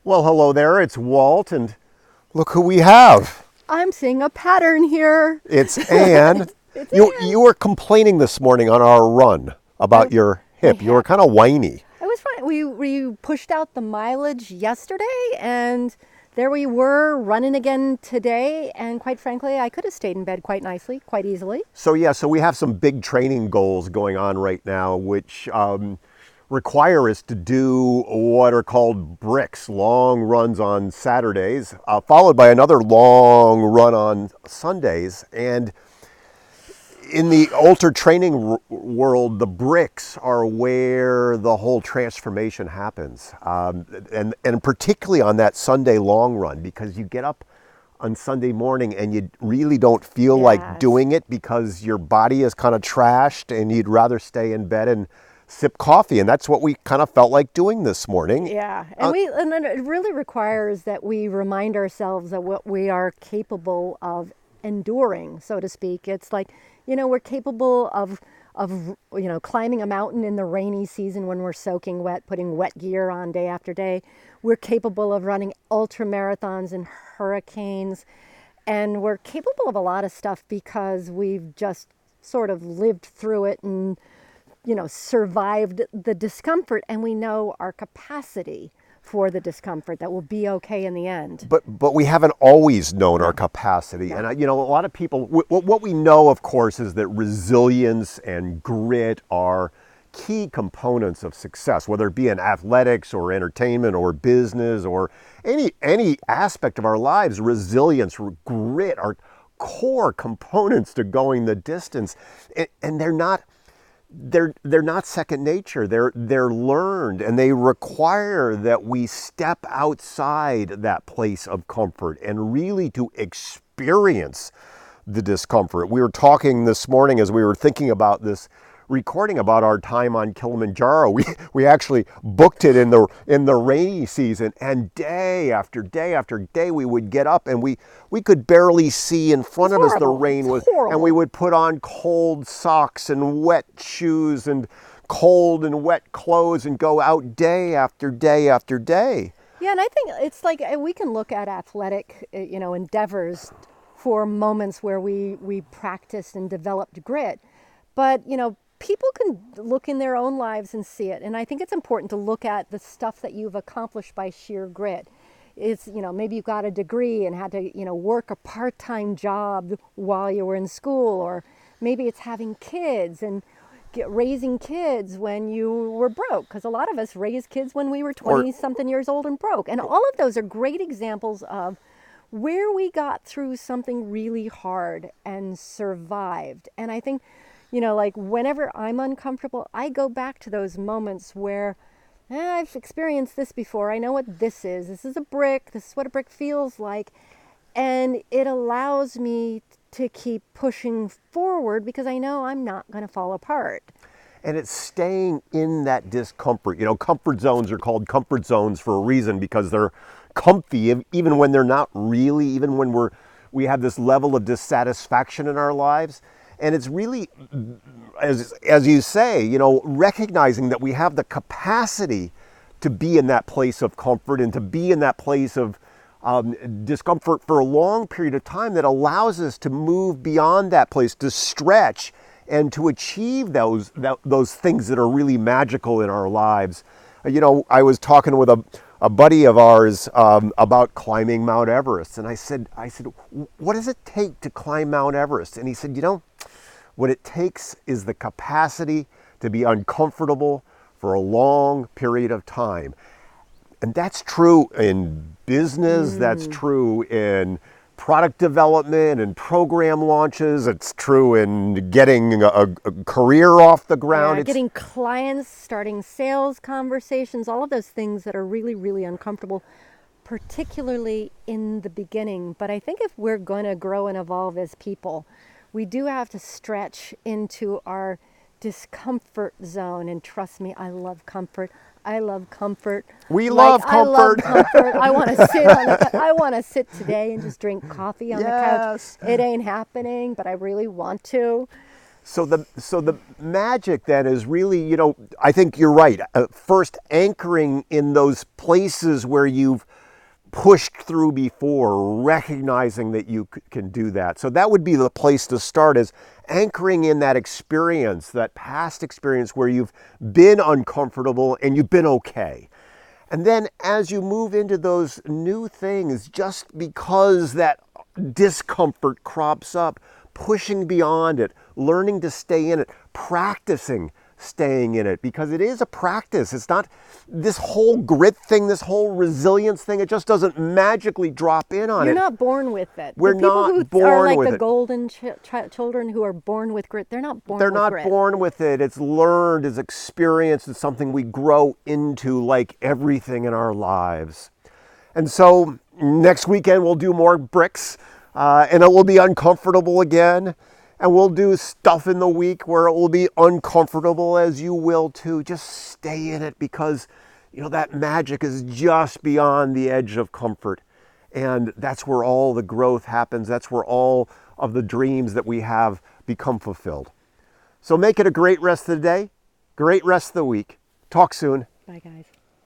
Well, hello there, it's Walt, and look who we have. I'm seeing a pattern here. It's Ann. It's You were complaining this morning on our run about your hip. You were kind of whiny. I was fine. We pushed out the mileage yesterday, and there we were running again today. And quite frankly, I could have stayed in bed quite nicely, quite easily. So we have some big training goals going on right now, which require us to do what are called bricks, long runs on Saturdays, followed by another long run on Sundays. And in the ultra training world, the bricks are where the whole transformation happens. And particularly on that Sunday long run, because you get up on Sunday morning and you really don't feel like doing it because your body is kind of trashed and you'd rather stay in bed and sip coffee. And that's what we kind of felt like doing this morning. Yeah, and it really requires that we remind ourselves of what we are capable of enduring, so to speak. It's like, we're capable of climbing a mountain in the rainy season when we're soaking wet, putting wet gear on day after day. We're capable of running ultra marathons and hurricanes, and we're capable of a lot of stuff because we've just sort of lived through it and survived the discomfort, and we know our capacity for the discomfort, that will be okay in the end. But we haven't always known our capacity. And a lot of people, what we know, of course, is that resilience and grit are key components of success, whether it be in athletics or entertainment or business or any aspect of our lives. Resilience or grit are core components to going the distance, and they're not second nature. They're learned, and they require that we step outside that place of comfort and really to experience the discomfort. We were talking this morning as we were thinking about this recording about our time on Kilimanjaro. We actually booked it in the rainy season, and day after day after day we would get up and we could barely see in front of us. The rain was, and we would put on cold socks and wet shoes and cold and wet clothes and go out day after day after day. Yeah, and I think it's like we can look at athletic endeavors for moments where we practiced and developed grit, but people can look in their own lives and see it. And I think it's important to look at the stuff that you've accomplished by sheer grit. It's, maybe you got a degree and had to, work a part-time job while you were in school, or maybe it's having kids and raising kids when you were broke, because a lot of us raised kids when we were 20-something years old and broke. And all of those are great examples of where we got through something really hard and survived. And I think like whenever I'm uncomfortable, I go back to those moments where I've experienced this before. I know what this is. This is a brick. This is what a brick feels like. And it allows me to keep pushing forward because I know I'm not going to fall apart. And it's staying in that discomfort. Comfort zones are called comfort zones for a reason, because they're comfy even when they're not really, even when we have this level of dissatisfaction in our lives. And it's really, as you say, recognizing that we have the capacity to be in that place of comfort and to be in that place of discomfort for a long period of time, that allows us to move beyond that place, to stretch and to achieve those things that are really magical in our lives. I was talking with a buddy of ours about climbing Mount Everest, and I said, what does it take to climb Mount Everest? And he said, what it takes is the capacity to be uncomfortable for a long period of time. And that's true in business, that's true in product development and program launches, it's true in getting a career off the ground. Getting clients, starting sales conversations, all of those things that are really, really uncomfortable, particularly in the beginning. But I think if we're going to grow and evolve as people, we do have to stretch into our discomfort zone. And trust me, I love comfort. I love comfort. We love comfort. I love comfort. I want to sit on the. I want to sit today and just drink coffee on the couch. It ain't happening, but I really want to. So the magic then is really, you know, I think you're right. First, anchoring in those places where you've pushed through before, recognizing that you can do that. So that would be the place to start, is anchoring in that experience, that past experience where you've been uncomfortable and you've been okay. And then as you move into those new things, just because that discomfort crops up, pushing beyond it, learning to stay in it, practicing staying in it, because it is a practice. It's not this whole grit thing, this whole resilience thing. It just doesn't magically drop in on it. You're not born with it. We're the people not who born are like with the it. golden children who are born with grit. They're not born They're with not grit. born with it. It's learned, it's experienced, it's something we grow into, like everything in our lives. And so next weekend we'll do more bricks, and it will be uncomfortable again. And we'll do stuff in the week where it will be uncomfortable, as you will too. Just stay in it, because, you know, that magic is just beyond the edge of comfort. And that's where all the growth happens. That's where all of the dreams that we have become fulfilled. So make it a great rest of the day, great rest of the week. Talk soon. Bye, guys.